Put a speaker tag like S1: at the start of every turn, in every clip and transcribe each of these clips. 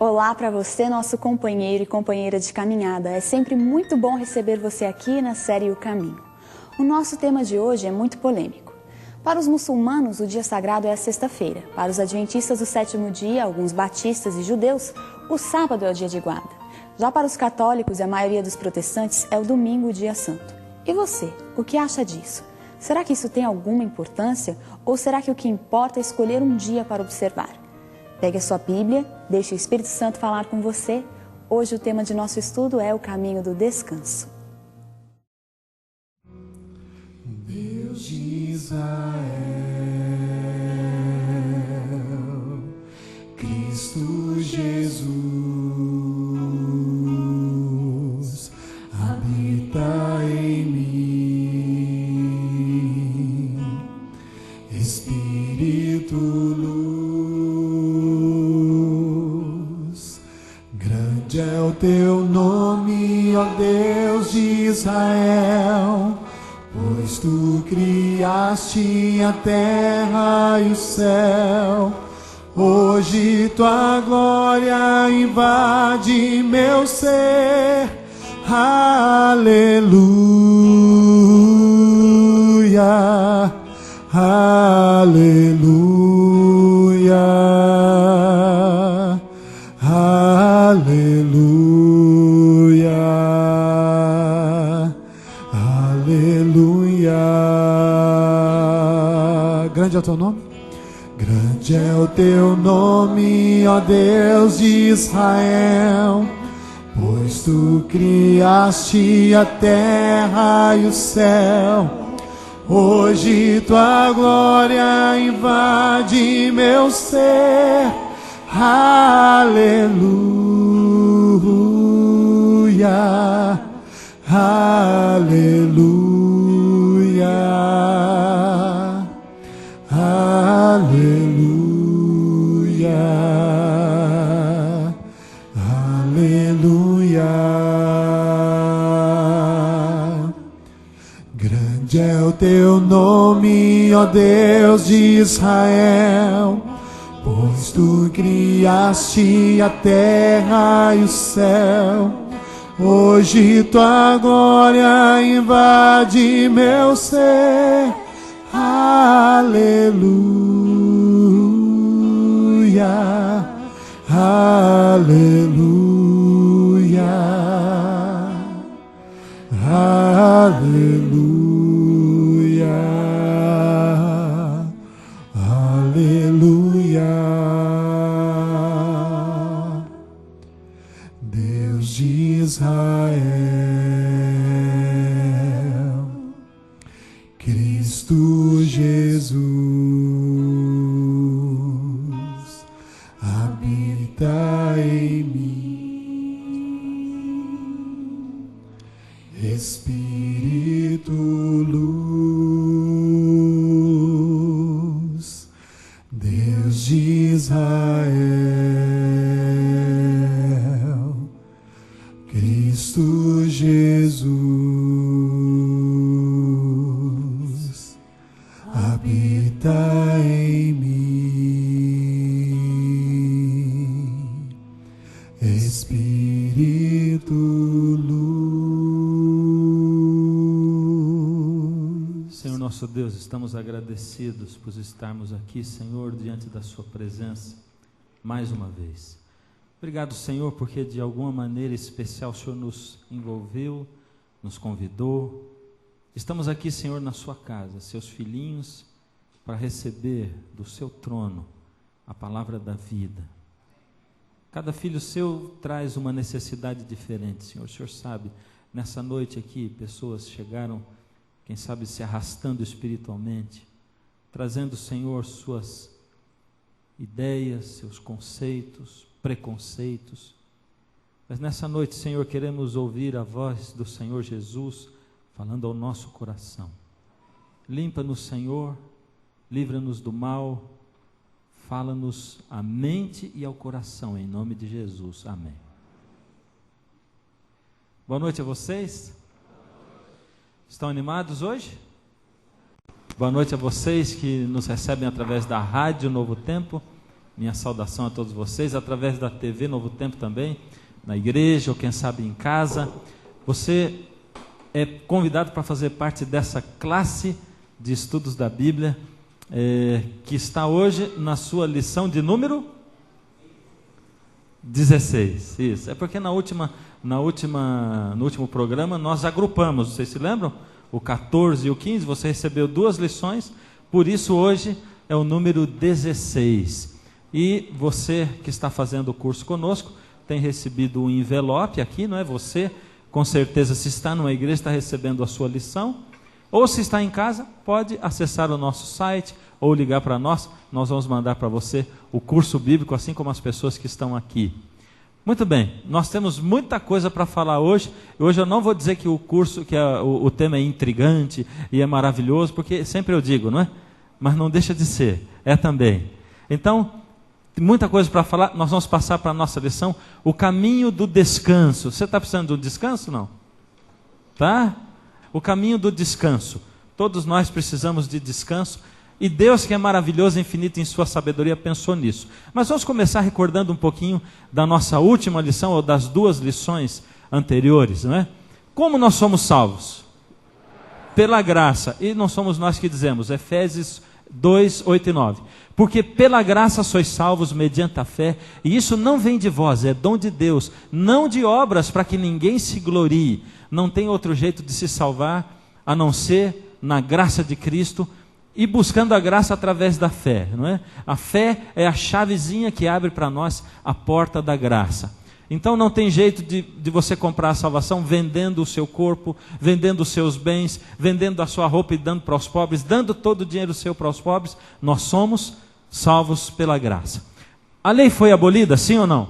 S1: Olá para você, nosso companheiro e companheira de caminhada. É sempre muito bom receber você aqui na série O Caminho. O nosso tema de hoje é muito polêmico. Para os muçulmanos, o dia sagrado é a sexta-feira. Para os adventistas do sétimo dia, alguns batistas e judeus, o sábado é o dia de guarda. Já para os católicos e a maioria dos protestantes, é o domingo, o dia santo. E você, o que acha disso? Será que isso tem alguma importância? Ou será que o que importa é escolher um dia para observar? Pegue a sua Bíblia, deixe o Espírito Santo falar com você. Hoje o tema de nosso estudo é o caminho do descanso.
S2: Deus de Israel, Cristo Jesus, habita em mim, Espírito luz, grande é o teu nome, ó Deus de Israel, pois tu criaste a terra e o céu. Hoje tua glória invade meu ser. Aleluia, aleluia, aleluia, aleluia. Grande é o teu nome? Grande é o teu nome, ó Deus de Israel, pois tu criaste a terra e o céu. Hoje tua glória invade meu ser. Aleluia, aleluia, aleluia, aleluia. Grande é o teu nome, ó Deus de Israel, pois tu criaste a terra e o céu. Hoje tua glória invade meu ser. Aleluia, aleluia, aleluia, aleluia. Deus de Israel, Cristo Jesus, habita em mim, Espírito luz, Deus de Israel, Cristo Jesus, habita em mim, Espírito luz.
S3: Senhor nosso Deus, estamos agradecidos por estarmos aqui, Senhor, diante da sua presença, mais uma vez. Obrigado, Senhor, porque de alguma maneira especial o Senhor nos envolveu, nos convidou. Estamos aqui, Senhor, na sua casa, seus filhinhos, para receber do seu trono a palavra da vida. Cada filho seu traz uma necessidade diferente, Senhor. O Senhor sabe, nessa noite aqui, pessoas chegaram, quem sabe, se arrastando espiritualmente, trazendo, Senhor, suas ideias, seus conceitos, preconceitos. Mas nessa noite, Senhor, queremos ouvir a voz do Senhor Jesus falando ao nosso coração. Limpa-nos, Senhor, livra-nos do mal, fala-nos à mente e ao coração, em nome de Jesus. Amém. Boa noite a vocês. Estão animados hoje? Boa noite a vocês que nos recebem através da Rádio Novo Tempo minha saudação a todos vocês, através da TV Novo Tempo também, na igreja ou quem sabe em casa. Você é convidado para fazer parte dessa classe de estudos da Bíblia, que está hoje na sua lição de número 16. Isso, é porque no último programa nós agrupamos, vocês se lembram? O 14 e o 15, você recebeu 2 lições, por isso hoje é o número 16. E você que está fazendo o curso conosco, tem recebido um envelope aqui, não é? Você, com certeza, se está numa igreja, está recebendo a sua lição, ou se está em casa, pode acessar o nosso site, ou ligar para nós vamos mandar para você o curso bíblico, assim como as pessoas que estão aqui. Muito bem, nós temos muita coisa para falar hoje. Hoje eu não vou dizer que o curso, o tema é intrigante e é maravilhoso, porque sempre eu digo, não é? Mas não deixa de ser, é também. Então, tem muita coisa para falar, nós vamos passar para a nossa lição, o caminho do descanso. Você está precisando de um descanso, não? Tá? O caminho do descanso. Todos nós precisamos de descanso, e Deus, que é maravilhoso e infinito em sua sabedoria, pensou nisso. Mas vamos começar recordando um pouquinho da nossa última lição, ou das 2 lições anteriores, não é? Como nós somos salvos? Pela graça. E não somos nós que dizemos, Efésios 2, 8 e 9. Porque pela graça sois salvos mediante a fé, e isso não vem de vós, é dom de Deus, não de obras para que ninguém se glorie. Não tem outro jeito de se salvar, a não ser na graça de Cristo, e buscando a graça através da fé, não é? A fé é a chavezinha que abre para nós a porta da graça. Então não tem jeito de você comprar a salvação vendendo o seu corpo, vendendo os seus bens, vendendo a sua roupa e dando para os pobres, dando todo o dinheiro seu para os pobres. Nós somos salvos pela graça. A lei foi abolida, sim ou não?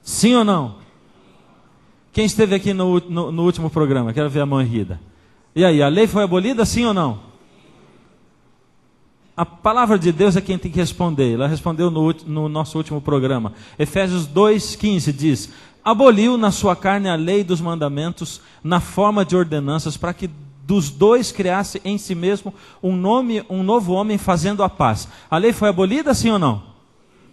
S3: Sim ou não? Quem esteve aqui no último programa? Quero ver a mão erguida. E aí, a lei foi abolida, sim ou não? A palavra de Deus é quem tem que responder. Ela respondeu no nosso último programa. Efésios 2,15 diz: aboliu na sua carne a lei dos mandamentos na forma de ordenanças, para que dos 2 criasse em si mesmo um novo homem, fazendo a paz. A lei foi abolida, sim ou não?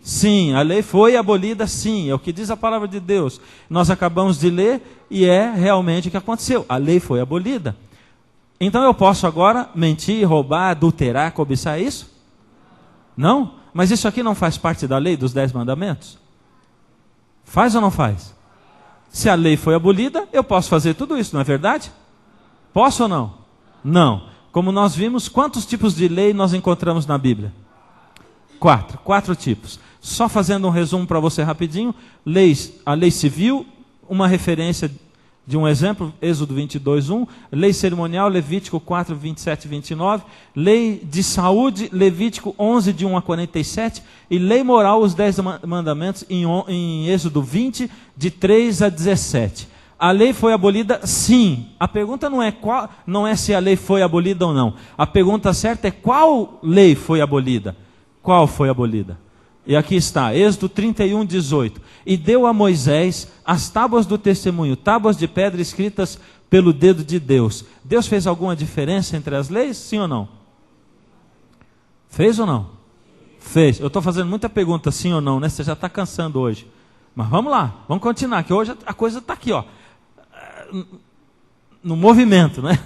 S3: Sim, a lei foi abolida, sim. É o que diz a palavra de Deus. Nós acabamos de ler e é realmente o que aconteceu. A lei foi abolida. Então eu posso agora mentir, roubar, adulterar, cobiçar isso? Não? Mas isso aqui não faz parte da lei dos 10 mandamentos? Faz ou não faz? Se a lei foi abolida, eu posso fazer tudo isso, não é verdade? Posso ou não? Não. Como nós vimos, quantos tipos de lei nós encontramos na Bíblia? 4 tipos. Só fazendo um resumo para você rapidinho. A lei civil, uma referência de um exemplo, Êxodo 22:1, lei cerimonial, Levítico 4, 27 e 29, lei de saúde, Levítico 11, de 1 a 47, e lei moral, os 10 mandamentos, em Êxodo 20, de 3 a 17. A lei foi abolida? Sim. A pergunta não é se a lei foi abolida ou não. A pergunta certa é qual lei foi abolida. Qual foi abolida? E aqui está, Êxodo 31, 18. E deu a Moisés as tábuas do testemunho, tábuas de pedra escritas pelo dedo de Deus. Deus fez alguma diferença entre as leis? Sim ou não? Fez ou não? Fez. Eu estou fazendo muita pergunta, sim ou não, né? Você já está cansando hoje. Mas vamos lá, vamos continuar, que hoje a coisa está aqui, ó, no movimento, né?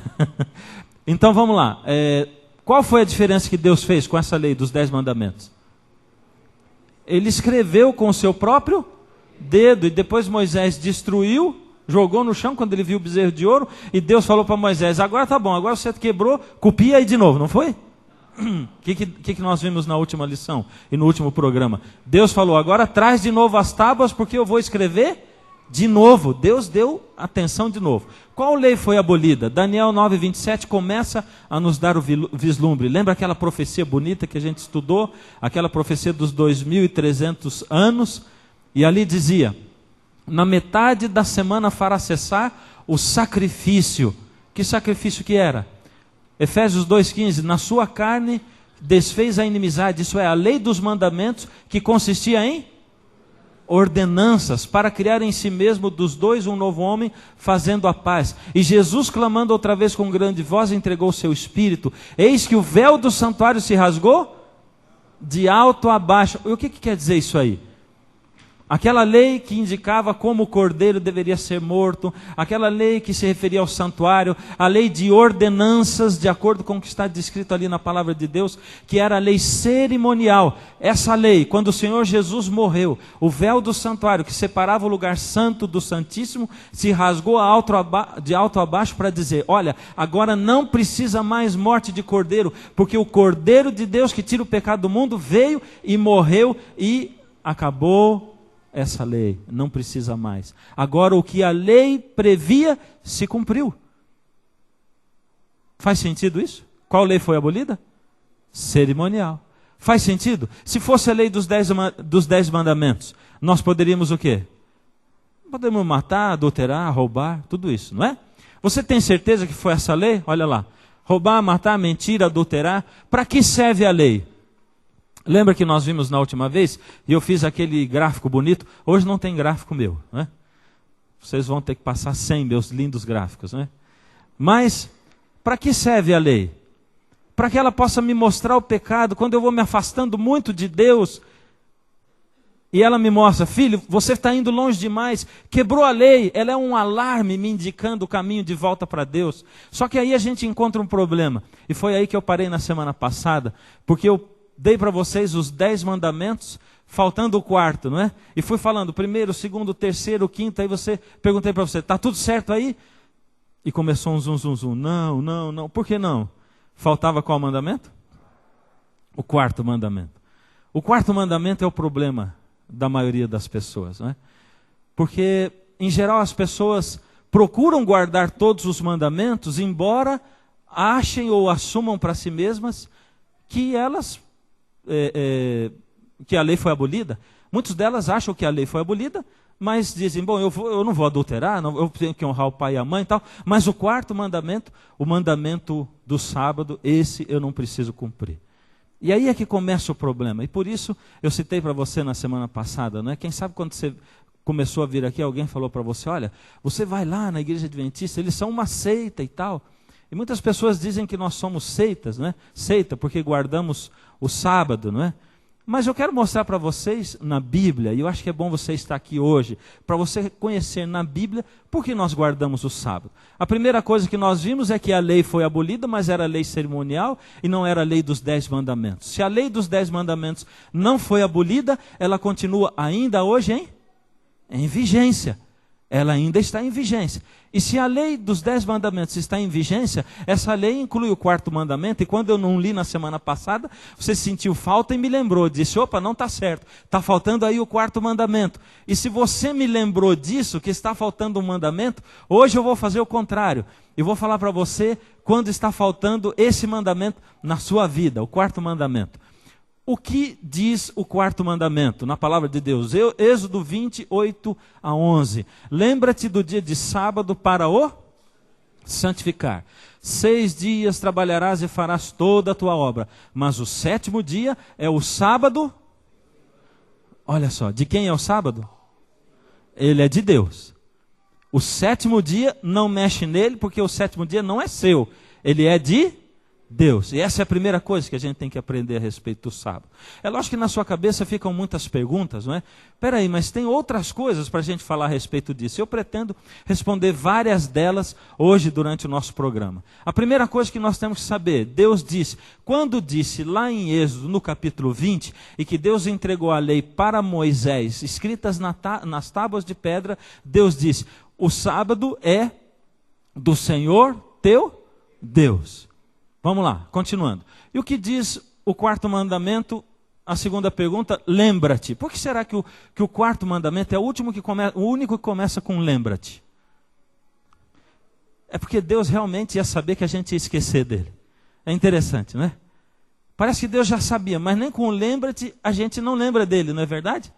S3: Então vamos lá. Qual foi a diferença que Deus fez com essa lei dos 10 mandamentos? Ele escreveu com o seu próprio dedo, e depois Moisés destruiu, jogou no chão quando ele viu o bezerro de ouro, e Deus falou para Moisés: agora tá bom, agora você quebrou, copia aí de novo, não foi? O que nós vimos na última lição e no último programa? Deus falou: agora traz de novo as tábuas, porque eu vou escrever de novo. Deus deu atenção de novo. Qual lei foi abolida? Daniel 9:27 começa a nos dar o vislumbre. Lembra aquela profecia bonita que a gente estudou? Aquela profecia dos 2.300 anos? E ali dizia: na metade da semana fará cessar o sacrifício. Que sacrifício que era? Efésios 2,15, na sua carne desfez a inimizade, isso é, a lei dos mandamentos, que consistia em ordenanças, para criar em si mesmo dos 2 um novo homem, fazendo a paz. E Jesus, clamando outra vez com grande voz, entregou o seu espírito. Eis que o véu do santuário se rasgou de alto a baixo. E o que quer dizer isso aí? Aquela lei que indicava como o cordeiro deveria ser morto, aquela lei que se referia ao santuário, a lei de ordenanças, de acordo com o que está descrito ali na palavra de Deus, que era a lei cerimonial. Essa lei, quando o Senhor Jesus morreu, o véu do santuário que separava o lugar santo do santíssimo, se rasgou de alto a baixo para dizer, olha, agora não precisa mais morte de cordeiro, porque o cordeiro de Deus que tira o pecado do mundo veio e morreu e acabou essa lei, não precisa mais. Agora o que a lei previa se cumpriu. Faz sentido isso? Qual lei foi abolida? Cerimonial. Faz sentido? Se fosse a lei dos 10 mandamentos, nós poderíamos o quê? Podemos matar, adulterar, roubar, tudo isso, não é? Você tem certeza que foi essa lei? Olha lá. Roubar, matar, mentir, adulterar. Para que serve a lei? Lembra que nós vimos na última vez, e eu fiz aquele gráfico bonito, hoje não tem gráfico meu, né? Vocês vão ter que passar 100 meus lindos gráficos, né? Mas, para que serve a lei? Para que ela possa me mostrar o pecado, quando eu vou me afastando muito de Deus, e ela me mostra, filho, você está indo longe demais, quebrou a lei, ela é um alarme me indicando o caminho de volta para Deus. Só que aí a gente encontra um problema, e foi aí que eu parei na semana passada, porque eu dei para vocês os 10 mandamentos, faltando o quarto, não é? E fui falando, primeiro, segundo, terceiro, quinto, aí perguntei para você, está tudo certo aí? E começou um zum, zum, zum, não, por que não? Faltava qual mandamento? O quarto mandamento. O quarto mandamento é o problema da maioria das pessoas, não é? Porque, em geral, as pessoas procuram guardar todos os mandamentos, embora achem ou assumam para si mesmas que elas... que a lei foi abolida. Muitas delas acham que a lei foi abolida, mas dizem, bom, eu não vou adulterar, eu tenho que honrar o pai e a mãe e tal, mas o quarto mandamento, o mandamento do sábado, esse eu não preciso cumprir. E aí é que começa o problema, e por isso eu citei para você na semana passada, não é? Quem sabe quando você começou a vir aqui, alguém falou para você, olha, você vai lá na igreja adventista, eles são uma seita e tal. E muitas pessoas dizem que nós somos seitas, não é? Seita, porque guardamos o sábado, não é? Mas eu quero mostrar para vocês na Bíblia, e eu acho que é bom você estar aqui hoje, para você conhecer na Bíblia por que nós guardamos o sábado. A primeira coisa que nós vimos é que a lei foi abolida, mas era a lei cerimonial e não era a lei dos 10 mandamentos. Se a lei dos 10 mandamentos não foi abolida, ela continua ainda hoje em vigência. Ela ainda está em vigência. E se a lei dos 10 mandamentos está em vigência, essa lei inclui o quarto mandamento, e quando eu não li na semana passada, você sentiu falta e me lembrou, disse, opa, não está certo, está faltando aí o quarto mandamento. E se você me lembrou disso, que está faltando um mandamento, hoje eu vou fazer o contrário. E vou falar para você quando está faltando esse mandamento na sua vida, o quarto mandamento. O que diz o quarto mandamento na palavra de Deus? Êxodo 28:11. Lembra-te do dia de sábado para o santificar. 6 dias trabalharás e farás toda a tua obra. Mas o 7º dia é o sábado. Olha só, de quem é o sábado? Ele é de Deus. O 7º dia não mexe nele, porque o 7º dia não é seu. Ele é de Deus. E essa é a primeira coisa que a gente tem que aprender a respeito do sábado. É lógico que na sua cabeça ficam muitas perguntas, não é? Peraí, mas tem outras coisas para a gente falar a respeito disso. Eu pretendo responder várias delas hoje durante o nosso programa. A primeira coisa que nós temos que saber, Deus disse, quando disse lá em Êxodo, no capítulo 20, e que Deus entregou a lei para Moisés, escritas nas tábuas de pedra, Deus disse, o sábado é do Senhor teu Deus. Vamos lá, continuando. E o que diz o quarto mandamento? A segunda pergunta, lembra-te. Por que será que o quarto mandamento é o único que começa com lembra-te? É porque Deus realmente ia saber que a gente ia esquecer dele. É interessante, não é? Parece que Deus já sabia, mas nem com lembra-te a gente não lembra dele, não é verdade?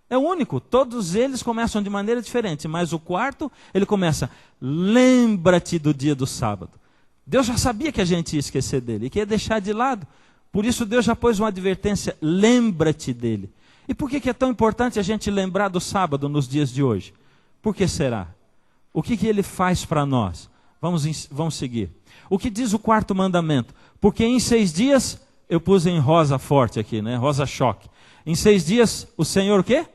S3: É o único, todos eles começam de maneira diferente, mas o quarto, ele começa, lembra-te do dia do sábado. Deus já sabia que a gente ia esquecer dele e que ia deixar de lado. Por isso Deus já pôs uma advertência, lembra-te dele. E por que é tão importante a gente lembrar do sábado nos dias de hoje? Por que será? O que ele faz para nós? Vamos seguir. O que diz o quarto mandamento? Porque em 6 dias eu pus em rosa forte aqui, né? Rosa choque. Em 6 dias, o Senhor o quê?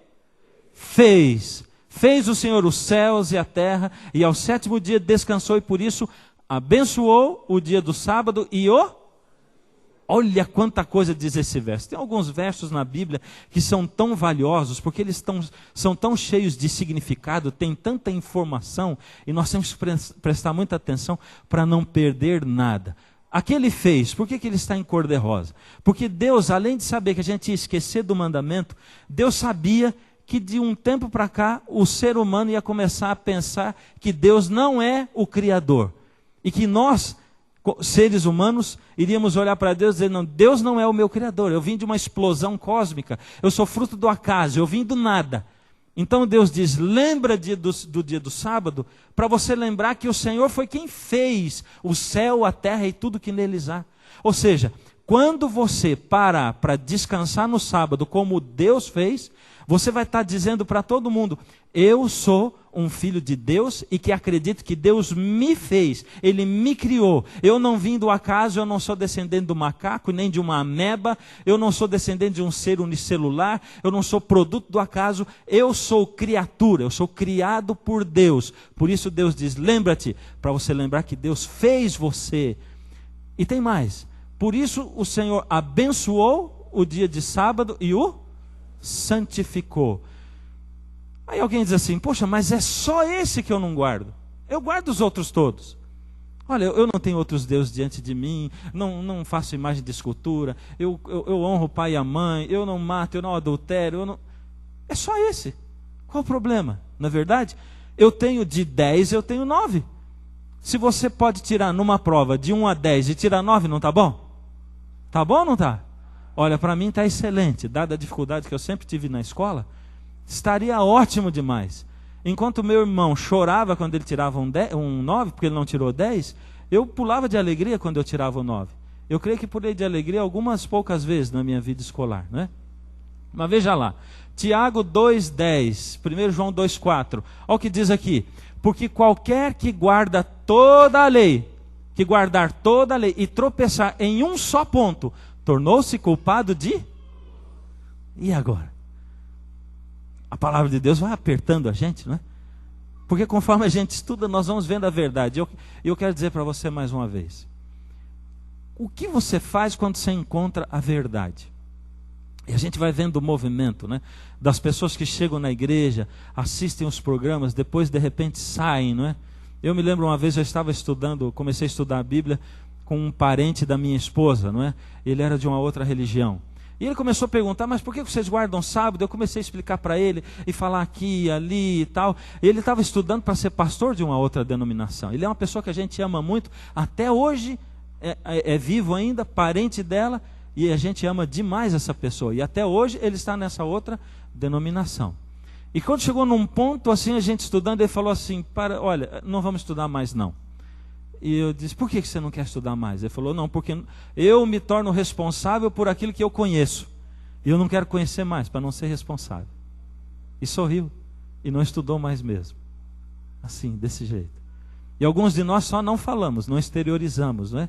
S3: Fez o Senhor os céus e a terra, e ao 7º dia descansou, e por isso abençoou o dia do sábado e o... Olha quanta coisa diz esse verso. Tem alguns versos na Bíblia que são tão valiosos, porque eles são tão cheios de significado, tem tanta informação, e nós temos que prestar muita atenção para não perder nada. Aqui ele fez, por que ele está em cor-de-rosa? Porque Deus, além de saber que a gente ia esquecer do mandamento, Deus sabia que de um tempo para cá, o ser humano ia começar a pensar que Deus não é o Criador, e que nós, seres humanos, iríamos olhar para Deus e dizer, não, Deus não é o meu Criador, eu vim de uma explosão cósmica, eu sou fruto do acaso, eu vim do nada. Então Deus diz, lembra do dia do sábado, para você lembrar que o Senhor foi quem fez o céu, a terra e tudo que neles há. Ou seja, quando você parar para descansar no sábado, como Deus fez, você vai estar dizendo para todo mundo, eu sou um filho de Deus e que acredito que Deus me fez, Ele me criou. Eu não vim do acaso, eu não sou descendente do macaco, nem de uma ameba, eu não sou descendente de um ser unicelular, eu não sou produto do acaso, eu sou criatura, eu sou criado por Deus. Por isso Deus diz, lembra-te, para você lembrar que Deus fez você. E tem mais, por isso o Senhor abençoou o dia de sábado e o santificou. Aí alguém diz assim, poxa, mas é só esse que eu não guardo. Eu guardo os outros todos. Olha, eu não tenho outros deuses diante de mim, não faço imagem de escultura, eu honro o pai e a mãe, eu não mato, eu não adultero, eu não... É só esse. Qual o problema? Na verdade, eu tenho de 10, eu tenho 9. Se você pode tirar numa prova de 1 a 10 e tirar 9, não está bom? Está bom ou não está? Olha, para mim está excelente, dada a dificuldade que eu sempre tive na escola, estaria ótimo demais. Enquanto meu irmão chorava quando ele tirava um 9, porque ele não tirou 10, eu pulava de alegria quando eu tirava o 9. Eu creio que pulei de alegria algumas poucas vezes na minha vida escolar, né? Mas veja lá, Tiago 2,10, 1 João 2,4, olha o que diz aqui, porque qualquer que guarda toda a lei, que guardar toda a lei e tropeçar em um só ponto, tornou-se culpado de... E agora? A palavra de Deus vai apertando a gente, não é? Porque conforme a gente estuda, nós vamos vendo a verdade. Eu quero dizer para você mais uma vez. O que você faz quando você encontra a verdade? E a gente vai vendo o movimento, né? Das pessoas que chegam na igreja, assistem os programas, depois de repente saem, não é? Eu me lembro uma vez, eu estava estudando, comecei a estudar a Bíblia com um parente da minha esposa, não é? Ele era de uma outra religião. E ele começou a perguntar, mas por que vocês guardam sábado? Eu comecei a explicar para ele, e falar aqui, ali e tal. Ele estava estudando para ser pastor de uma outra denominação. Ele é uma pessoa que a gente ama muito, até hoje é vivo ainda, parente dela, e a gente ama demais essa pessoa. E até hoje ele está nessa outra denominação. E quando chegou num ponto assim, a gente estudando, ele falou assim, olha, não vamos estudar mais não. E eu disse, por que você não quer estudar mais? Ele falou, não, porque eu me torno responsável por aquilo que eu conheço. E eu não quero conhecer mais, para não ser responsável. E sorriu, e não estudou mais mesmo. Assim, desse jeito. E alguns de nós só não falamos, não exteriorizamos, não é?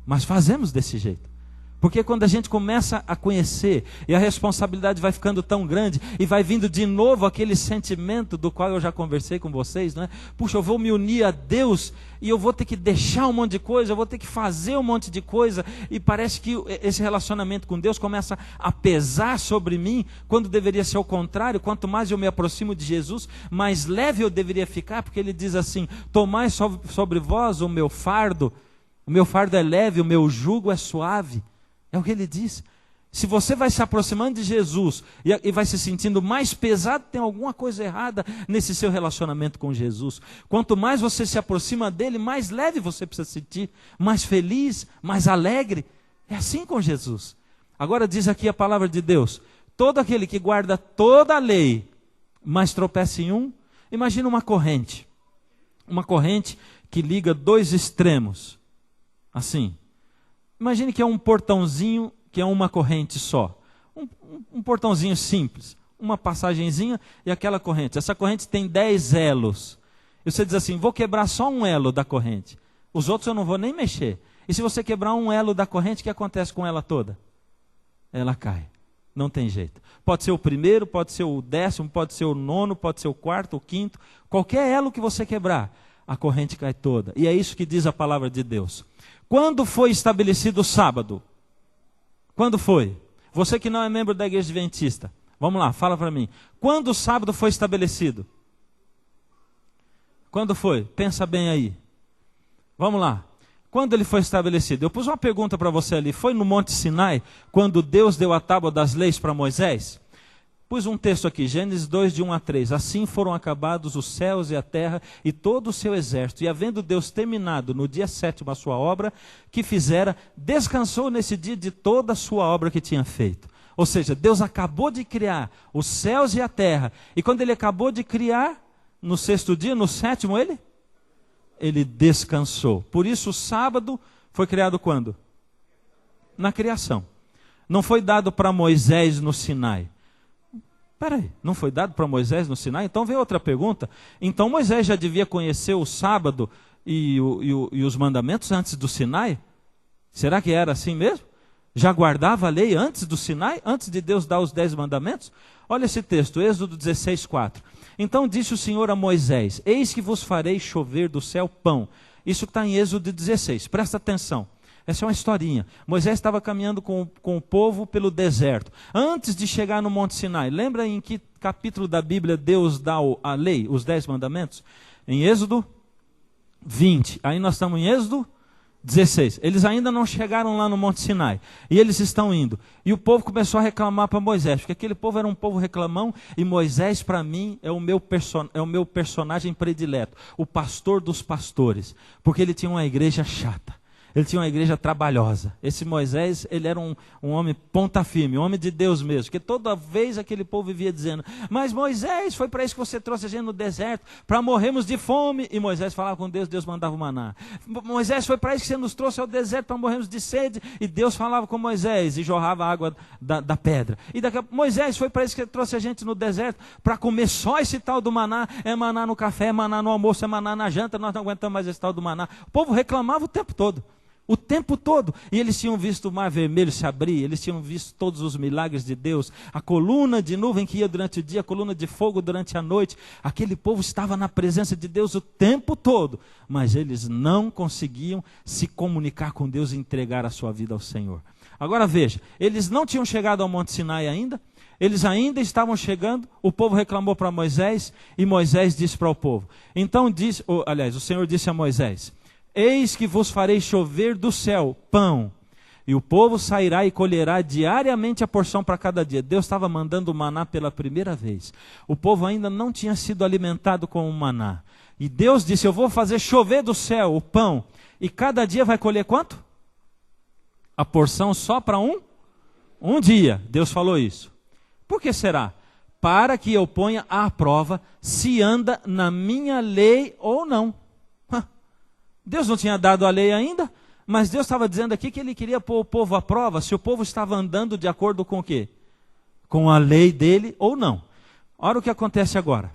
S3: Mas fazemos desse jeito. Porque quando a gente começa a conhecer, e a responsabilidade vai ficando tão grande, e vai vindo de novo aquele sentimento do qual eu já conversei com vocês, né? Puxa, eu vou me unir a Deus, e eu vou ter que deixar um monte de coisa, eu vou ter que fazer um monte de coisa, e parece que esse relacionamento com Deus começa a pesar sobre mim, quando deveria ser o contrário. Quanto mais eu me aproximo de Jesus, mais leve eu deveria ficar, porque ele diz assim, tomai sobre vós o meu fardo é leve, o meu jugo é suave. É o que ele diz. Se você vai se aproximando de Jesus e vai se sentindo mais pesado, tem alguma coisa errada nesse seu relacionamento com Jesus. Quanto mais você se aproxima dele, mais leve você precisa sentir, mais feliz, mais alegre. É assim com Jesus. Agora diz aqui a palavra de Deus, todo aquele que guarda toda a lei, mas tropeça em um, imagina uma corrente que liga 2 extremos, assim. Imagine que é um portãozinho, que é uma corrente só. Um portãozinho simples, uma passagenzinha e aquela corrente. Essa corrente tem 10 elos. E você diz assim, vou quebrar só um elo da corrente. Os outros eu não vou nem mexer. E se você quebrar um elo da corrente, o que acontece com ela toda? ela cai. Não tem jeito. Pode ser o primeiro, pode ser o 10º, pode ser o 9º, pode ser o 4º, o 5º. Qualquer elo que você quebrar, a corrente cai toda. E é isso que diz a palavra de Deus. Quando foi estabelecido o sábado? Quando foi? Você que não é membro da igreja adventista, vamos lá, fala para mim. Quando o sábado foi estabelecido? Quando foi? Pensa bem aí. Vamos lá. Quando ele foi estabelecido? Eu pus uma pergunta para você ali. Foi no Monte Sinai, quando Deus deu a tábua das leis para Moisés? Pus um texto aqui, Gênesis 2, de 1 a 3. Assim foram acabados os céus e a terra e todo o seu exército. E havendo Deus terminado no dia 7º a sua obra que fizera, descansou nesse dia de toda a sua obra que tinha feito. Ou seja, Deus acabou de criar os céus e a terra. E quando ele acabou de criar, no 6º dia, no 7º, ele descansou. Por isso o sábado foi criado quando? Na criação. Não foi dado para Moisés no Sinai. Peraí, não foi dado para Moisés no Sinai? Então vem outra pergunta. Então Moisés já devia conhecer o sábado e os mandamentos antes do Sinai? Será que era assim mesmo? Já guardava a lei antes do Sinai? Antes de Deus dar os 10 mandamentos? Olha esse texto, Êxodo 16, 4. Então disse o Senhor a Moisés, eis que vos farei chover do céu pão. Isso está em Êxodo 16, presta atenção. Essa é uma historinha. Moisés estava caminhando com o povo pelo deserto. Antes de chegar no Monte Sinai, lembra em que capítulo da Bíblia Deus dá a lei, os 10 mandamentos? Em Êxodo 20. Aí nós estamos em Êxodo 16. Eles ainda não chegaram lá no Monte Sinai. E eles estão indo. E o povo começou a reclamar para Moisés. Porque aquele povo era um povo reclamão. E Moisés, para mim, é o meu personagem predileto. O pastor dos pastores. Porque ele tinha uma igreja chata. Ele tinha uma igreja trabalhosa. Esse Moisés, ele era um homem ponta firme, um homem de Deus mesmo. Porque toda vez aquele povo vivia dizendo, mas Moisés, foi para isso que você trouxe a gente no deserto, para morrermos de fome. E Moisés falava com Deus, Deus mandava o maná. Moisés, foi para isso que você nos trouxe ao deserto, para morrermos de sede. E Deus falava com Moisés e jorrava a água da pedra. E daqui a pouco, Moisés, foi para isso que você trouxe a gente no deserto, para comer só esse tal do maná. É maná no café, é maná no almoço, é maná na janta, nós não aguentamos mais esse tal do maná. O povo reclamava o tempo todo. O tempo todo. E eles tinham visto o mar vermelho se abrir, eles tinham visto todos os milagres de Deus, a coluna de nuvem que ia durante o dia, a coluna de fogo durante a noite. Aquele povo estava na presença de Deus o tempo todo, mas eles não conseguiam se comunicar com Deus e entregar a sua vida ao Senhor. Agora veja, eles não tinham chegado ao Monte Sinai ainda, eles ainda estavam chegando, o povo reclamou para Moisés, e Moisés disse para o povo. Então o Senhor disse a Moisés, eis que vos farei chover do céu pão, e o povo sairá e colherá diariamente a porção para cada dia. Deus estava mandando o maná pela primeira vez. O povo ainda não tinha sido alimentado com o maná. E Deus disse, eu vou fazer chover do céu o pão, e cada dia vai colher quanto? A porção só para um dia. Deus falou isso. Por que será? Para que eu ponha à prova se anda na minha lei ou não. Deus não tinha dado a lei ainda, mas Deus estava dizendo aqui que ele queria pôr o povo à prova, se o povo estava andando de acordo com o quê? Com a lei dele ou não. Olha o que acontece agora.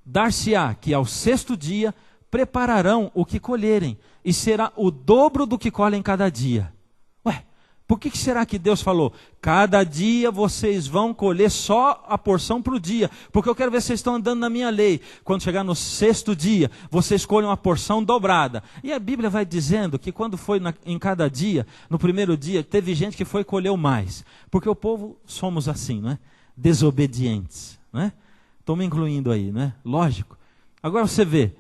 S3: Dar-se-á que ao 6º dia prepararão o que colherem, e será o dobro do que colhem cada dia. Ué, por que será que Deus falou? Cada dia vocês vão colher só a porção para o dia, porque eu quero ver se vocês estão andando na minha lei. Quando chegar no 6º dia, vocês colhem uma porção dobrada. E a Bíblia vai dizendo que quando foi em cada dia, no primeiro dia, teve gente que foi e colheu mais. Porque o povo somos assim, não é? Desobedientes, não é? Estou me incluindo aí, não é? Lógico. Agora você vê,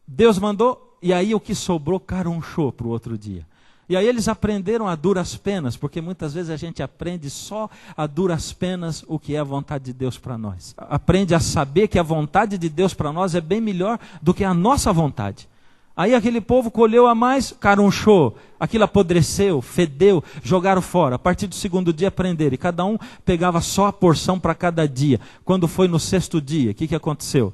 S3: Deus mandou, e aí o que sobrou carunchou para o outro dia. E aí eles aprenderam a duras penas, porque muitas vezes a gente aprende só a duras penas o que é a vontade de Deus para nós. Aprende a saber que a vontade de Deus para nós é bem melhor do que a nossa vontade. Aí aquele povo colheu a mais, carunchou, aquilo apodreceu, fedeu, jogaram fora. A partir do 2º dia aprenderam, e cada um pegava só a porção para cada dia. Quando foi no 6º dia, o que aconteceu?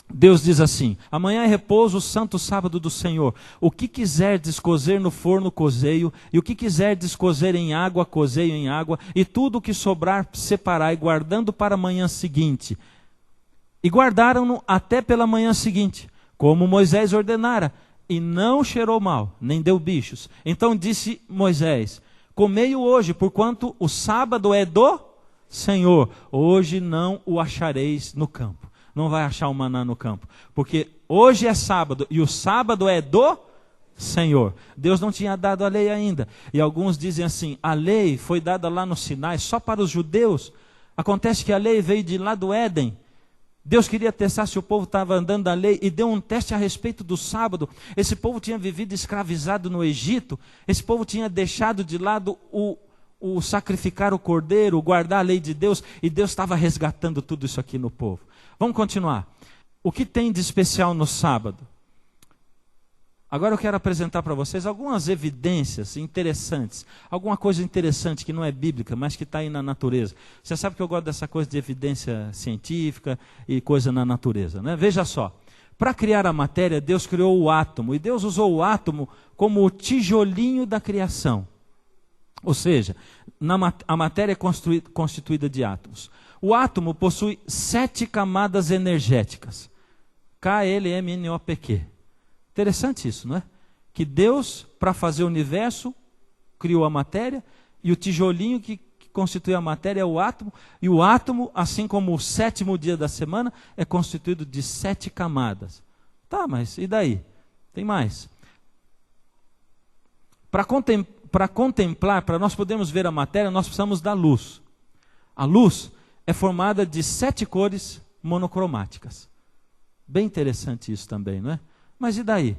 S3: Deus diz assim, amanhã é repouso, o santo sábado do Senhor. O que quiserdes cozer no forno, cozeio, e o que quiserdes cozer em água, cozeio em água, e tudo o que sobrar separai, guardando para a manhã seguinte. E guardaram-no até pela manhã seguinte, como Moisés ordenara, e não cheirou mal, nem deu bichos. Então disse Moisés, comei-o hoje, porquanto o sábado é do Senhor. Hoje não o achareis no campo. Não vai achar o maná no campo, porque hoje é sábado e o sábado é do Senhor. Deus não tinha dado a lei ainda. E alguns dizem assim, a lei foi dada lá no Sinai só para os judeus. Acontece que a lei veio de lá do Éden. Deus queria testar se o povo estava andando da lei e deu um teste a respeito do sábado. Esse povo tinha vivido escravizado no Egito. Esse povo tinha deixado de lado o sacrificar o cordeiro, guardar a lei de Deus, e Deus estava resgatando tudo isso aqui no povo. Vamos continuar. O que tem de especial no sábado? Agora eu quero apresentar para vocês algumas evidências interessantes, alguma coisa interessante que não é bíblica, mas que está aí na natureza. Você sabe que eu gosto dessa coisa de evidência científica e coisa na natureza, né? Veja só, para criar a matéria, Deus criou o átomo, e Deus usou o átomo como o tijolinho da criação. Ou seja, a matéria é constituída de átomos. O átomo possui 7 camadas energéticas. KLMNOPQ. Interessante isso, não é? Que Deus, para fazer o universo, criou a matéria, e o tijolinho que constitui a matéria é o átomo, e o átomo, assim como o 7º dia da semana, é constituído de 7 camadas. Tá, mas e daí? Tem mais. Para contemplar, para nós podermos ver a matéria, nós precisamos da luz. A luz é formada de 7 cores monocromáticas. Bem interessante isso também, não é? Mas e daí?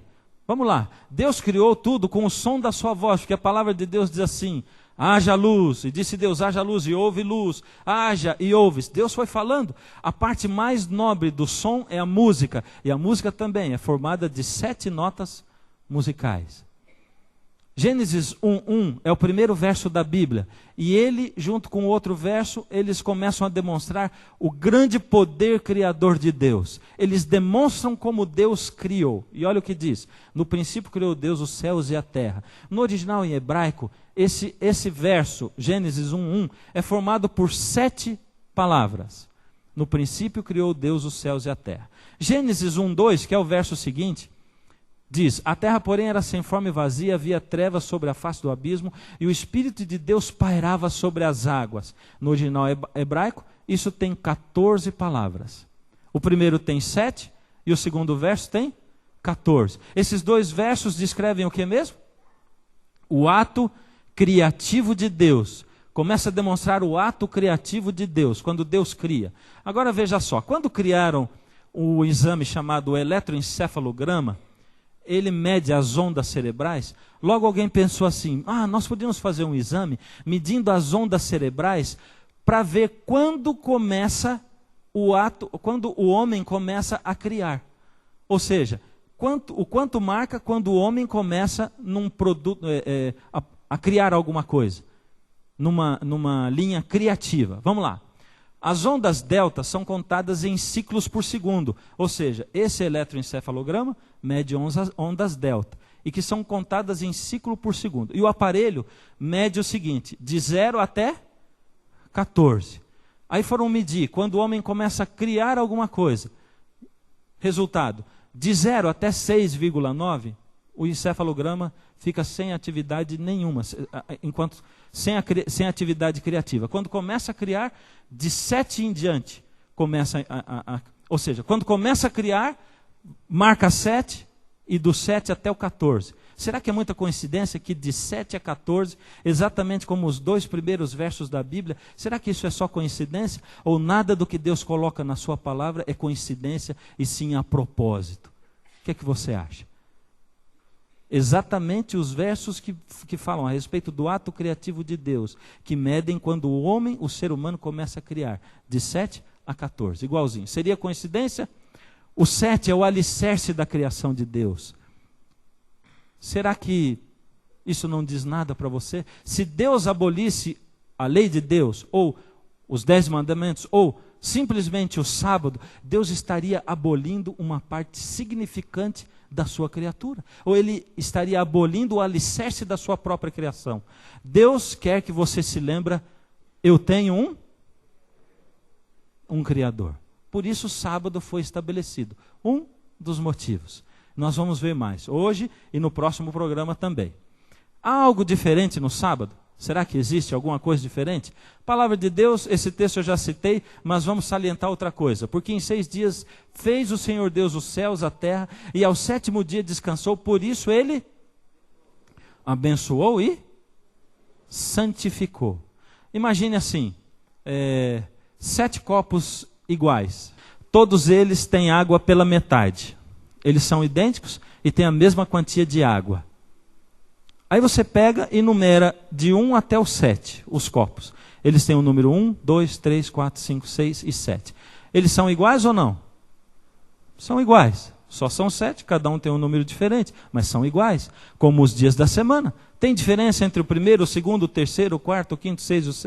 S3: Vamos lá. Deus criou tudo com o som da sua voz, porque a palavra de Deus diz assim, haja luz, e disse Deus, haja luz, e houve luz, haja e ouve. Deus foi falando. A parte mais nobre do som é a música, e a música também é formada de 7 notas musicais. Gênesis 1:1 é o primeiro verso da Bíblia, e ele, junto com outro verso, eles começam a demonstrar o grande poder criador de Deus. Eles demonstram como Deus criou. E olha o que diz, no princípio criou Deus os céus e a terra. No original em hebraico, esse verso, Gênesis 1:1, é formado por 7 palavras. No princípio criou Deus os céus e a terra. Gênesis 1:2, que é o verso seguinte, diz, a terra, porém, era sem forma e vazia, havia trevas sobre a face do abismo, e o Espírito de Deus pairava sobre as águas. No original hebraico, isso tem 14 palavras. O primeiro tem 7, e o segundo verso tem 14. Esses 2 versos descrevem o que mesmo? O ato criativo de Deus. Começa a demonstrar o ato criativo de Deus, quando Deus cria. Agora veja só, quando criaram o exame chamado eletroencefalograma, ele mede as ondas cerebrais. Logo alguém pensou assim, nós podíamos fazer um exame medindo as ondas cerebrais para ver quando começa o ato, quando o homem começa a criar. Ou seja, o quanto marca quando o homem começa a criar alguma coisa, numa linha criativa. Vamos lá. As ondas delta são contadas em ciclos por segundo, ou seja, esse eletroencefalograma mede ondas delta, e que são contadas em ciclo por segundo. E o aparelho mede o seguinte, de 0 até 14. Aí foram medir, quando o homem começa a criar alguma coisa, resultado, de 0 até 6,9, o encefalograma fica sem atividade nenhuma, sem atividade criativa. Quando começa a criar, de 7 em diante, ou seja, quando começa a criar, marca 7, e do 7 até o 14. Será que é muita coincidência que de 7 a 14, exatamente como os 2 primeiros versos da Bíblia, será que isso é só coincidência? Ou nada do que Deus coloca na sua palavra é coincidência, e sim a propósito? O que é que você acha? Exatamente os versos que falam a respeito do ato criativo de Deus, que medem quando o ser humano começa a criar, de 7 a 14, igualzinho. Seria coincidência? O 7 é o alicerce da criação de Deus. Será que isso não diz nada para você? Se Deus abolisse a lei de Deus, ou os 10 mandamentos, ou simplesmente o sábado, Deus estaria abolindo uma parte significante da sua criatura, ou ele estaria abolindo o alicerce da sua própria criação. Deus quer que você se lembre, eu tenho um Criador. Por isso o sábado foi estabelecido. Um dos motivos. Nós vamos ver mais hoje e no próximo programa também. Há algo diferente no sábado? Será que existe alguma coisa diferente? Palavra de Deus, esse texto eu já citei, mas vamos salientar outra coisa. Porque em 6 dias fez o Senhor Deus os céus, a terra, e ao 7º dia descansou. Por isso ele abençoou e santificou. Imagine assim, 7 copos iguais. Todos eles têm água pela metade. Eles são idênticos e têm a mesma quantia de água. Aí você pega e numera de 1 até o 7, os copos. Eles têm o número 1, 2, 3, 4, 5, 6 e 7. Eles são iguais ou não? São iguais. Só são 7, cada um tem um número diferente, mas são iguais. Como os dias da semana. Tem diferença entre o primeiro, o segundo, o terceiro, o quarto, o quinto,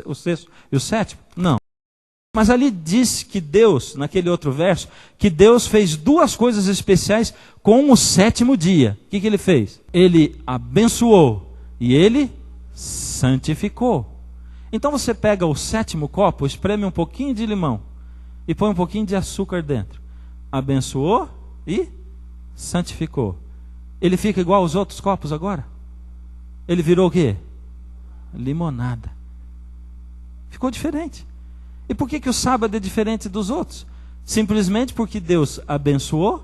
S3: o sexto e o sétimo? Não. Mas ali diz que Deus, naquele outro verso, que Deus fez 2 coisas especiais com o 7º dia. O que ele fez? Ele abençoou e ele santificou. Então você pega o 7º copo, espreme um pouquinho de limão e põe um pouquinho de açúcar dentro. Abençoou e santificou. Ele fica igual aos outros copos agora? Ele virou o quê? Limonada. Ficou diferente. E por que o sábado é diferente dos outros? Simplesmente porque Deus abençoou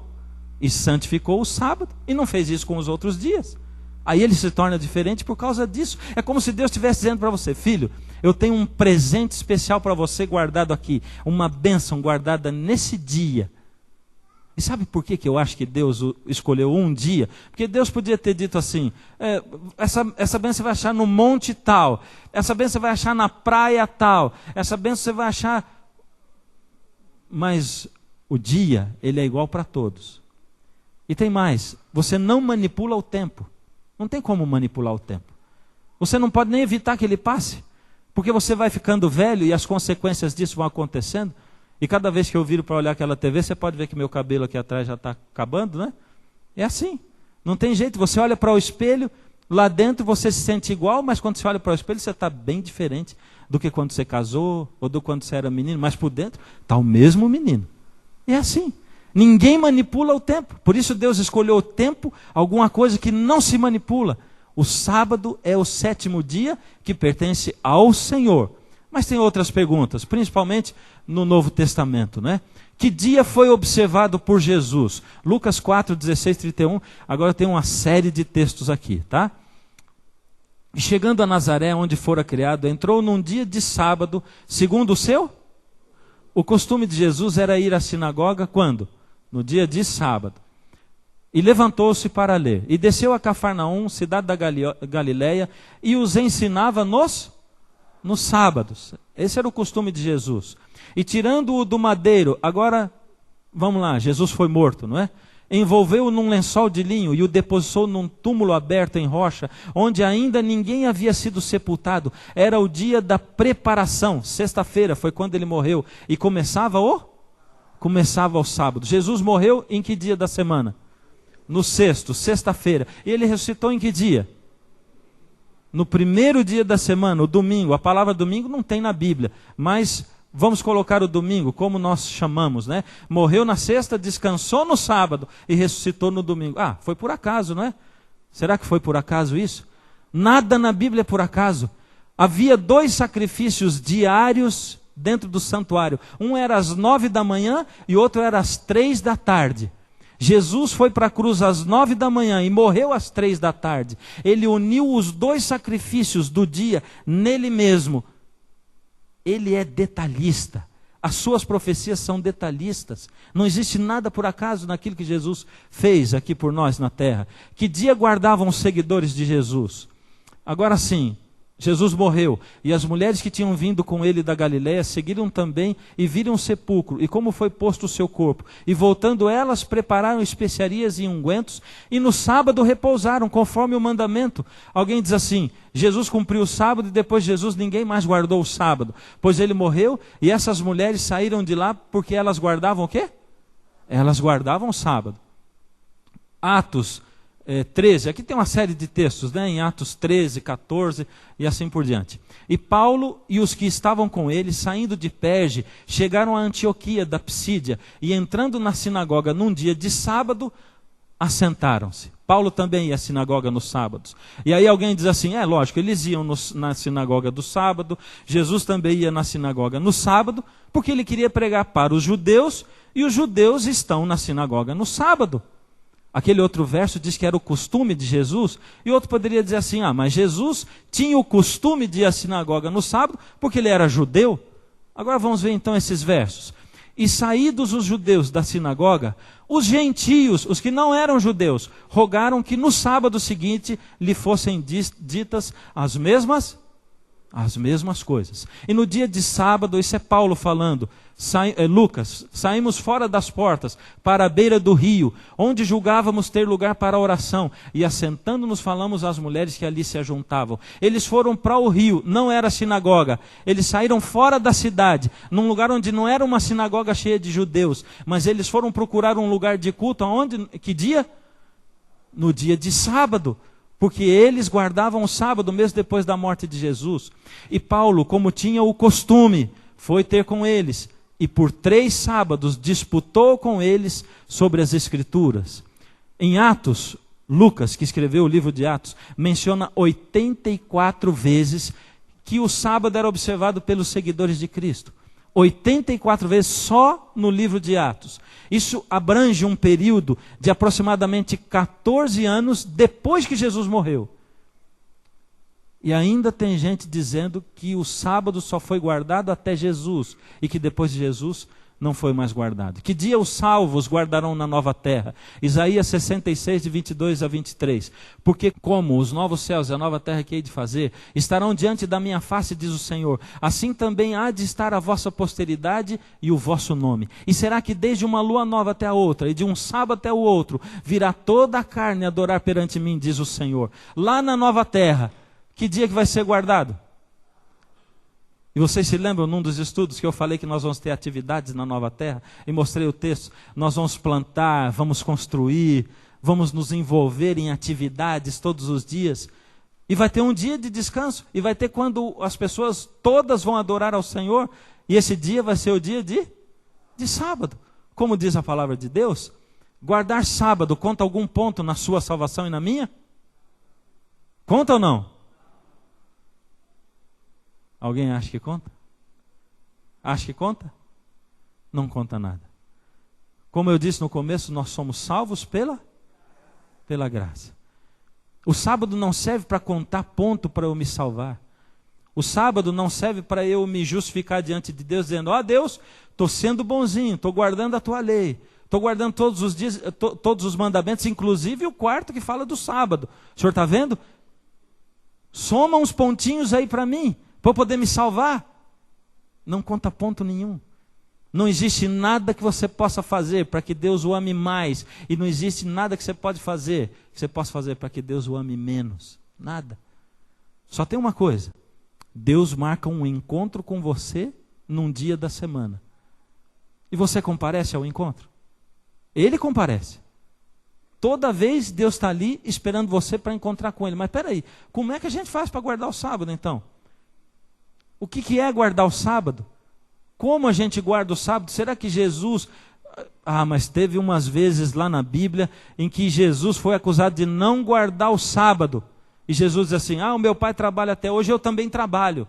S3: e santificou o sábado e não fez isso com os outros dias. Aí ele se torna diferente por causa disso. É como se Deus estivesse dizendo para você: filho, eu tenho um presente especial para você guardado aqui, uma bênção guardada nesse dia. E sabe por que eu acho que Deus escolheu um dia? Porque Deus podia ter dito assim, essa bênção você vai achar no monte tal, essa bênção você vai achar na praia tal, essa bênção você vai achar... Mas o dia, ele é igual para todos. E tem mais, você não manipula o tempo. Não tem como manipular o tempo. Você não pode nem evitar que ele passe, porque você vai ficando velho e as consequências disso vão acontecendo. E cada vez que eu viro para olhar aquela TV, você pode ver que meu cabelo aqui atrás já está acabando, né? É assim. Não tem jeito. Você olha para o espelho, lá dentro você se sente igual, mas quando você olha para o espelho, você está bem diferente do que quando você casou, ou do quando você era menino. Mas por dentro, está o mesmo menino. É assim. Ninguém manipula o tempo. Por isso Deus escolheu o tempo, alguma coisa que não se manipula. O sábado é o 7º dia que pertence ao Senhor. Mas tem outras perguntas, principalmente no Novo Testamento, né? Que dia foi observado por Jesus? Lucas 4, 16, 31. Agora tem uma série de textos aqui, tá? E chegando a Nazaré, onde fora criado, entrou num dia de sábado, segundo o seu? O costume de Jesus era ir à sinagoga quando? No dia de sábado. E levantou-se para ler. E desceu a Cafarnaum, cidade da Galileia, e os ensinava nos sábados. Esse era o costume de Jesus. E tirando-o do madeiro, agora, vamos lá, Jesus foi morto, não é? Envolveu-o num lençol de linho e o depositou num túmulo aberto em rocha, onde ainda ninguém havia sido sepultado. Era o dia da preparação, sexta-feira foi quando ele morreu. E começava o sábado. Jesus morreu em que dia da semana? No sexto, sexta-feira. E ele ressuscitou em que dia? No primeiro dia da semana, o domingo. A palavra domingo não tem na Bíblia, mas vamos colocar o domingo, como nós chamamos, né? Morreu na sexta, descansou no sábado e ressuscitou no domingo. Ah, foi por acaso, não é? Será que foi por acaso isso? Nada na Bíblia é por acaso. Havia 2 sacrifícios diários dentro do santuário. Um era às 9 da manhã e outro era às 3 da tarde. Jesus foi para a cruz às 9 da manhã e morreu às 3 da tarde. Ele uniu os 2 sacrifícios do dia nele mesmo. Ele é detalhista. As suas profecias são detalhistas. Não existe nada por acaso naquilo que Jesus fez aqui por nós na terra. Que dia guardavam os seguidores de Jesus? Agora sim, Jesus morreu, e as mulheres que tinham vindo com ele da Galileia seguiram também e viram o sepulcro, e como foi posto o seu corpo. E voltando elas, prepararam especiarias e ungüentos, e no sábado repousaram, conforme o mandamento. Alguém diz assim, Jesus cumpriu o sábado, e depois de Jesus ninguém mais guardou o sábado, pois ele morreu, e essas mulheres saíram de lá porque elas guardavam o quê? Elas guardavam o sábado. Atos 13, aqui tem uma série de textos, né? Em Atos 13, 14 e assim por diante. E Paulo e os que estavam com ele, saindo de Perge, chegaram a Antioquia da Psídia e entrando na sinagoga num dia de sábado, assentaram-se. Paulo também ia à sinagoga nos sábados. E aí alguém diz assim, lógico, eles iam na sinagoga do sábado, Jesus também ia na sinagoga no sábado, porque ele queria pregar para os judeus, e os judeus estão na sinagoga no sábado. Aquele outro verso diz que era o costume de Jesus, e outro poderia dizer assim, mas Jesus tinha o costume de ir à sinagoga no sábado, porque ele era judeu. Agora vamos ver então esses versos. E saídos os judeus da sinagoga, os gentios, os que não eram judeus, rogaram que no sábado seguinte lhe fossem ditas as mesmas coisas. E no dia de sábado, isso é Paulo falando, Lucas, saímos fora das portas, para a beira do rio, onde julgávamos ter lugar para a oração, e assentando-nos falamos às mulheres que ali se ajuntavam. Eles foram para o rio, não era sinagoga, eles saíram fora da cidade, num lugar onde não era uma sinagoga cheia de judeus, mas eles foram procurar um lugar de culto, aonde? Que dia? No dia de sábado, porque eles guardavam o sábado mesmo depois da morte de Jesus. E Paulo, como tinha o costume, foi ter com eles, e por 3 sábados disputou com eles sobre as Escrituras. Em Atos, Lucas, que escreveu o livro de Atos, menciona 84 vezes que o sábado era observado pelos seguidores de Cristo. 84 vezes só no livro de Atos. Isso abrange um período de aproximadamente 14 anos depois que Jesus morreu. E ainda tem gente dizendo que o sábado só foi guardado até Jesus, e que depois de Jesus não foi mais guardado. Que dia os salvos guardarão na nova terra? Isaías 66, de 22 a 23. Porque como os novos céus e a nova terra que hei de fazer, estarão diante da minha face, diz o Senhor, assim também há de estar a vossa posteridade e o vosso nome. E será que desde uma lua nova até a outra, e de um sábado até o outro, virá toda a carne adorar perante mim, diz o Senhor. Lá na nova terra, que dia que vai ser guardado? E vocês se lembram num dos estudos que eu falei que nós vamos ter atividades na nova terra? E mostrei o texto. Nós vamos plantar, vamos construir, vamos nos envolver em atividades todos os dias. E vai ter um dia de descanso. E vai ter quando as pessoas todas vão adorar ao Senhor. E esse dia vai ser o dia de sábado. Como diz a palavra de Deus, guardar sábado conta algum ponto na sua salvação e na minha? Conta ou não? Alguém acha que conta? Acha que conta? Não conta nada. Como eu disse no começo, nós somos salvos pela graça. O sábado não serve para contar ponto para eu me salvar. O sábado não serve para eu me justificar diante de Deus, dizendo, Deus, estou sendo bonzinho, estou guardando a tua lei, estou guardando todos os dias, todos os mandamentos, inclusive o quarto que fala do sábado. O senhor está vendo? Soma uns pontinhos aí para mim, para eu poder me salvar. Não conta ponto nenhum. Não existe nada que você possa fazer para que Deus o ame mais. E não existe nada que você pode fazer, que você possa fazer para que Deus o ame menos. Nada. Só tem uma coisa. Deus marca um encontro com você num dia da semana. E você comparece ao encontro? Ele comparece. Toda vez Deus está ali esperando você para encontrar com Ele. Mas espera aí, como é que a gente faz para guardar o sábado então? O que é guardar o sábado? Como a gente guarda o sábado? Será que Jesus... mas teve umas vezes lá na Bíblia em que Jesus foi acusado de não guardar o sábado. E Jesus diz assim, o meu pai trabalha até hoje, eu também trabalho.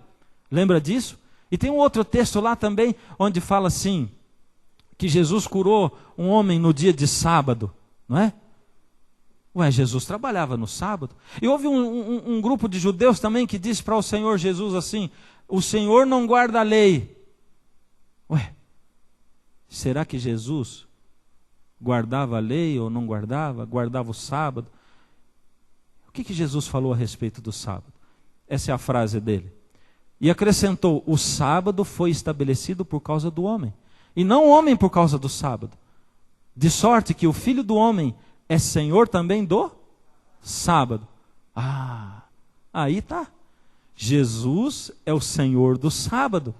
S3: Lembra disso? E tem um outro texto lá também, onde fala assim, que Jesus curou um homem no dia de sábado, não é? Jesus trabalhava no sábado. E houve um grupo de judeus também que disse para o Senhor Jesus assim, o Senhor não guarda a lei. Será que Jesus guardava a lei ou não guardava? Guardava o sábado? O que Jesus falou a respeito do sábado? Essa é a frase dele. E acrescentou, o sábado foi estabelecido por causa do homem, e não o homem por causa do sábado. De sorte que o Filho do Homem é Senhor também do sábado. Aí tá. Jesus é o Senhor do sábado.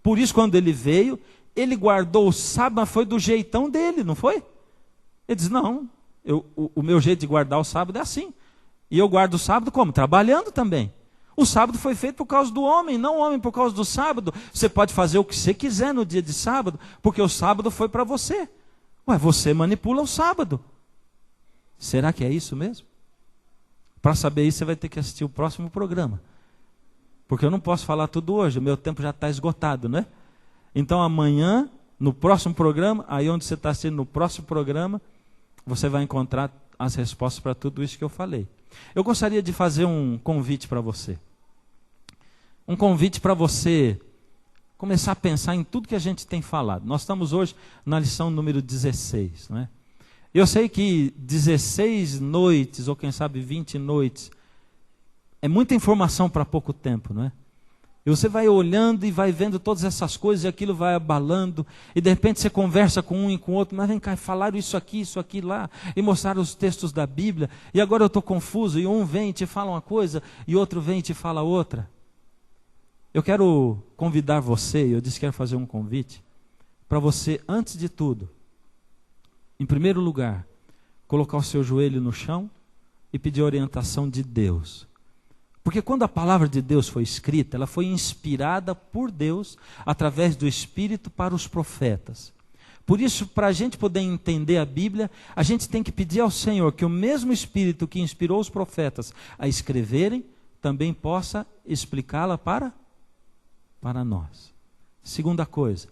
S3: Por isso, quando ele veio, ele guardou o sábado, mas foi do jeitão dele, não foi? Ele diz, não, o meu jeito de guardar o sábado é assim. E eu guardo o sábado como? Trabalhando também. O sábado foi feito por causa do homem, não o homem por causa do sábado. Você pode fazer o que você quiser no dia de sábado, porque o sábado foi para você. Você manipula o sábado. Será que é isso mesmo? Para saber isso, você vai ter que assistir o próximo programa. Porque eu não posso falar tudo hoje, o meu tempo já está esgotado, né? Então amanhã, no próximo programa, aí onde você está assistindo no próximo programa, você vai encontrar as respostas para tudo isso que eu falei. Eu gostaria de fazer um convite para você. Um convite para você começar a pensar em tudo que a gente tem falado. Nós estamos hoje na lição número 16, não é? Eu sei que 16 noites, ou quem sabe 20 noites, é muita informação para pouco tempo, não é? E você vai olhando e vai vendo todas essas coisas e aquilo vai abalando. E de repente você conversa com um e com o outro. Mas vem cá, falaram isso aqui lá. E mostraram os textos da Bíblia. E agora eu estou confuso. E um vem e te fala uma coisa e outro vem e te fala outra. Eu quero convidar você, eu disse que quero fazer um convite, para você, antes de tudo, em primeiro lugar, colocar o seu joelho no chão e pedir a orientação de Deus. Porque quando a palavra de Deus foi escrita, ela foi inspirada por Deus, através do Espírito, para os profetas. Por isso, para a gente poder entender a Bíblia, a gente tem que pedir ao Senhor que o mesmo Espírito que inspirou os profetas a escreverem, também possa explicá-la para nós. Segunda coisa,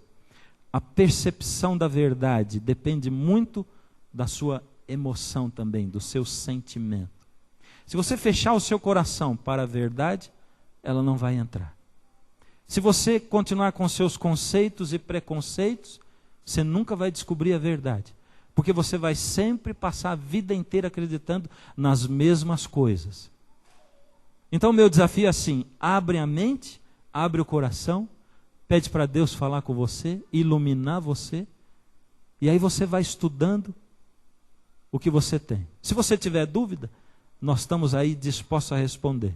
S3: a percepção da verdade depende muito da sua emoção também, do seu sentimento. Se você fechar o seu coração para a verdade, ela não vai entrar. Se você continuar com seus conceitos e preconceitos, você nunca vai descobrir a verdade. Porque você vai sempre passar a vida inteira acreditando nas mesmas coisas. Então, o meu desafio é assim: abre a mente, abre o coração, pede para Deus falar com você, iluminar você, e aí você vai estudando o que você tem. Se você tiver dúvida, nós estamos aí dispostos a responder.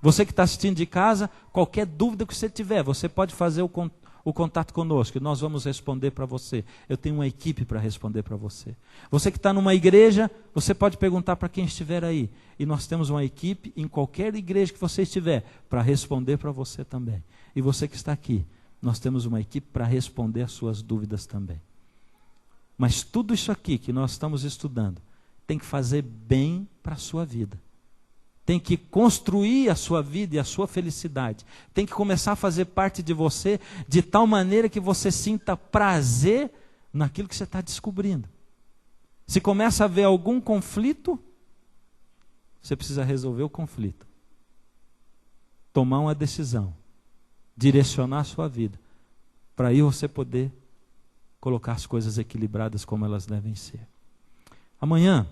S3: Você que está assistindo de casa, qualquer dúvida que você tiver, você pode fazer o contato conosco, e nós vamos responder para você. Eu tenho uma equipe para responder para você. Você que está numa igreja, você pode perguntar para quem estiver aí. E nós temos uma equipe em qualquer igreja que você estiver, para responder para você também. E você que está aqui, nós temos uma equipe para responder as suas dúvidas também. Mas tudo isso aqui que nós estamos estudando, tem que fazer bem para a sua vida. Tem que construir a sua vida e a sua felicidade. Tem que começar a fazer parte de você de tal maneira que você sinta prazer naquilo que você está descobrindo. Se começa a haver algum conflito, você precisa resolver o conflito. Tomar uma decisão. Direcionar a sua vida. Para aí você poder colocar as coisas equilibradas como elas devem ser. Amanhã,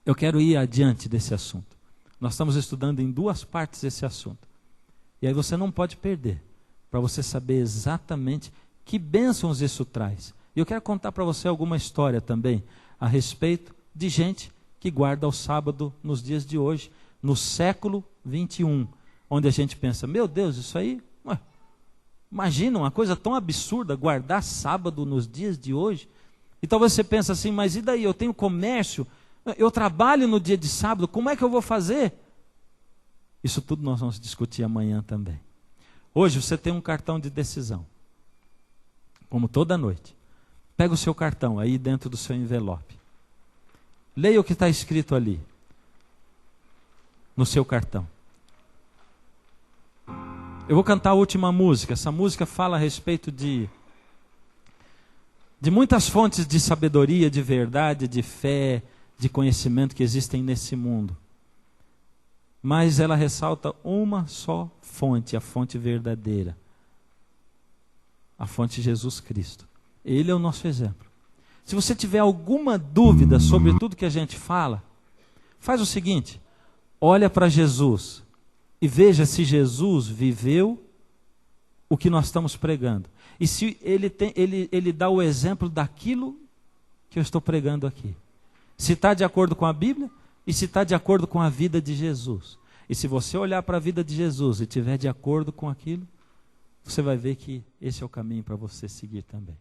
S3: eu quero ir adiante desse assunto. Nós estamos estudando em 2 partes esse assunto. E aí você não pode perder, para você saber exatamente que bênçãos isso traz. E eu quero contar para você alguma história também, a respeito de gente que guarda o sábado nos dias de hoje, no século 21, onde a gente pensa, meu Deus, isso aí, imagina uma coisa tão absurda, guardar sábado nos dias de hoje. E talvez você pense assim, mas e daí, eu tenho comércio, eu trabalho no dia de sábado, como é que eu vou fazer? Isso tudo nós vamos discutir amanhã também. Hoje você tem um cartão de decisão, como toda noite. Pega o seu cartão aí dentro do seu envelope. Leia o que está escrito ali, no seu cartão. Eu vou cantar a última música. Essa música fala a respeito de muitas fontes de sabedoria, de verdade, de fé, de conhecimento que existem nesse mundo. Mas ela ressalta uma só fonte, a fonte verdadeira. A fonte Jesus Cristo. Ele é o nosso exemplo. Se você tiver alguma dúvida sobre tudo que a gente fala, faz o seguinte, olha para Jesus e veja se Jesus viveu o que nós estamos pregando. E se ele dá o exemplo daquilo que eu estou pregando aqui. Se está de acordo com a Bíblia e se está de acordo com a vida de Jesus. E se você olhar para a vida de Jesus e estiver de acordo com aquilo, você vai ver que esse é o caminho para você seguir também.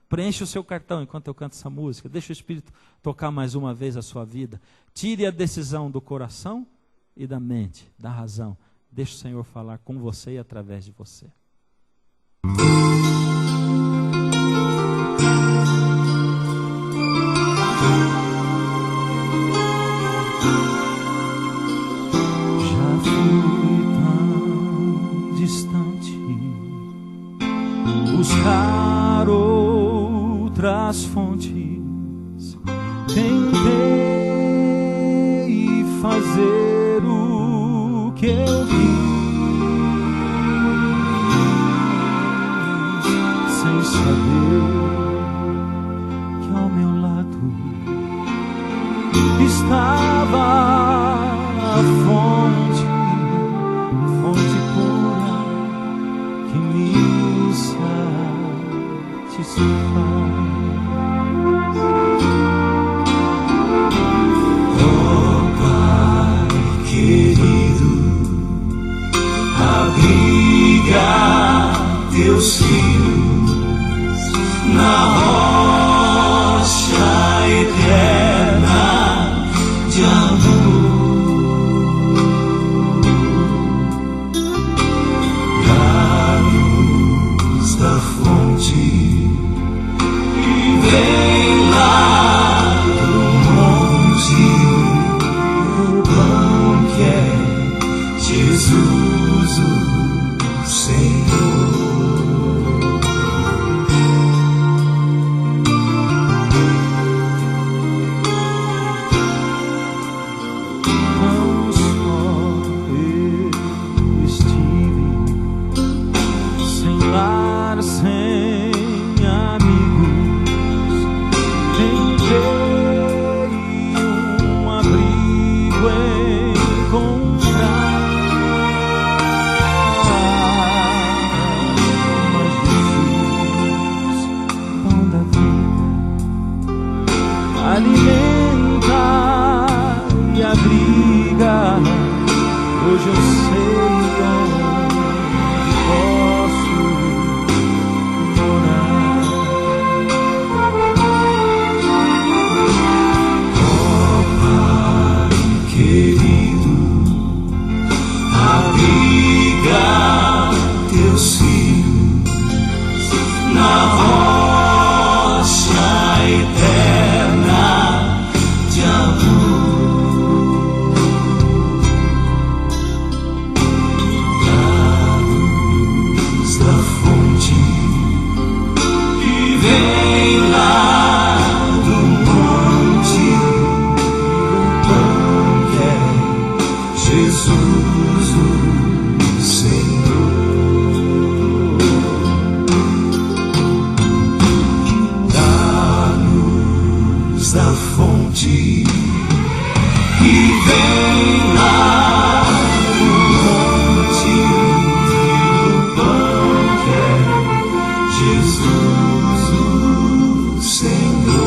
S3: Preencha o seu cartão enquanto eu canto essa música. Deixa o Espírito tocar mais uma vez a sua vida. Tire a decisão do coração e da mente, da razão. Deixa o Senhor falar com você e através de você. buscar outras fontes, tentei fazer o que eu quis, sem saber que ao meu lado estava a fonte pura que me satisfaz.
S2: Oh Pai querido, abriga teus filhos na rocha eterna de amor. Dá-nos da fonte que vem lá do monte, o pão que é Jesus o Senhor.
S3: Não só eu estive sem lar, sem amigos, tentei um abrigo encontrar, mas Jesus, pão da vida, alimenta e abriga. Hoje eu sei onde posso morar.
S2: Oh Pai querido, abriga teus filhos na rocha eterna de amor. Dá-nos da fonte que vem lá do monte, o pão que é Jesus o Senhor. Dá-nos da fonte que vem lá do monte, o pão que é Jesus o Senhor.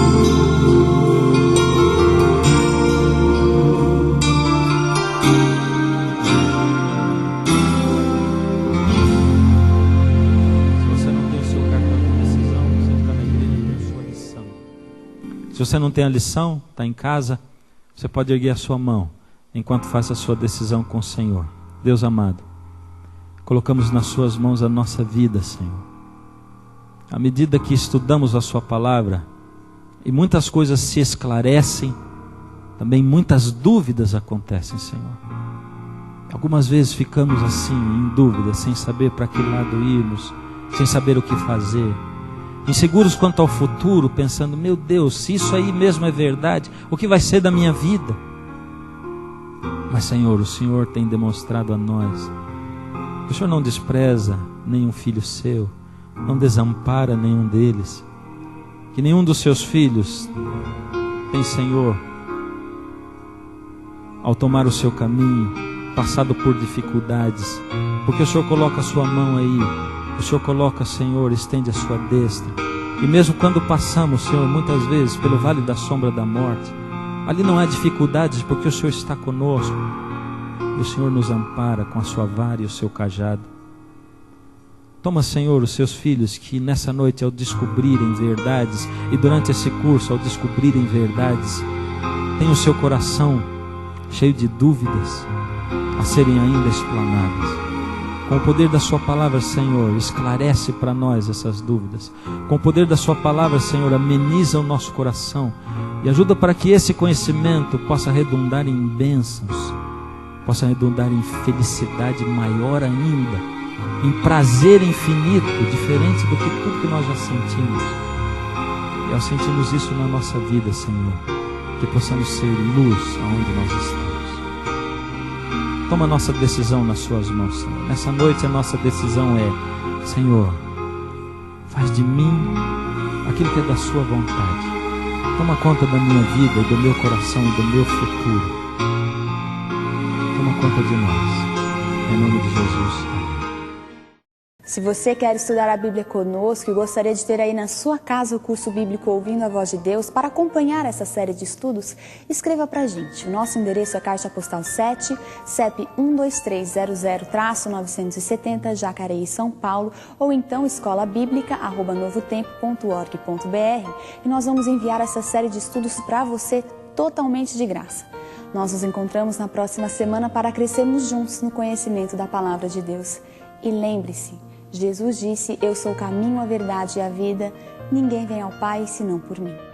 S3: Se você não tem o seu cartão de decisão, você está na igreja com a sua lição. Se você não tem a lição, está em casa, você pode erguer a sua mão enquanto faz a sua decisão com o Senhor. Deus amado, colocamos nas suas mãos a nossa vida, Senhor. À medida que estudamos a sua palavra e muitas coisas se esclarecem, também muitas dúvidas acontecem, Senhor. Algumas vezes ficamos assim, em dúvida, sem saber para que lado irmos, sem saber o que fazer, inseguros quanto ao futuro, pensando, meu Deus, se isso aí mesmo é verdade, o que vai ser da minha vida? Mas Senhor, o Senhor tem demonstrado a nós que o Senhor não despreza nenhum filho seu, não desampara nenhum deles, que nenhum dos seus filhos tem, Senhor, ao tomar o seu caminho, passado por dificuldades, porque o Senhor coloca a sua mão aí, o Senhor coloca, Senhor, estende a sua destra, e mesmo quando passamos, Senhor, muitas vezes pelo vale da sombra da morte, ali não há dificuldades, porque o Senhor está conosco, e o Senhor nos ampara com a sua vara e o seu cajado. Toma, Senhor, os seus filhos que nessa noite, ao descobrirem verdades, e durante esse curso, ao descobrirem verdades, tem o seu coração cheio de dúvidas a serem ainda explanadas. Com o poder da sua palavra, Senhor, esclarece para nós essas dúvidas. Com o poder da sua palavra, Senhor, ameniza o nosso coração e ajuda para que esse conhecimento possa redundar em bênçãos, possa redundar em felicidade maior ainda, em prazer infinito, diferente do que tudo que nós já sentimos. E ao sentirmos isso na nossa vida, Senhor, que possamos ser luz aonde nós estamos. Toma a nossa decisão nas suas mãos, Senhor. Nessa noite a nossa decisão é: Senhor, faz de mim aquilo que é da sua vontade. Toma conta da minha vida, do meu coração e do meu futuro. Toma conta de nós. Em nome de Jesus.
S1: Se você quer estudar a Bíblia conosco e gostaria de ter aí na sua casa o curso bíblico Ouvindo a Voz de Deus, para acompanhar essa série de estudos, escreva para a gente. O nosso endereço é Caixa Postal 7, CEP 12300-970, Jacareí, São Paulo, ou então escolabiblica@novotempo.org.br, e nós vamos enviar essa série de estudos para você totalmente de graça. Nós nos encontramos na próxima semana para crescermos juntos no conhecimento da Palavra de Deus. E lembre-se, Jesus disse: eu sou o caminho, a verdade e a vida, ninguém vem ao Pai senão por mim.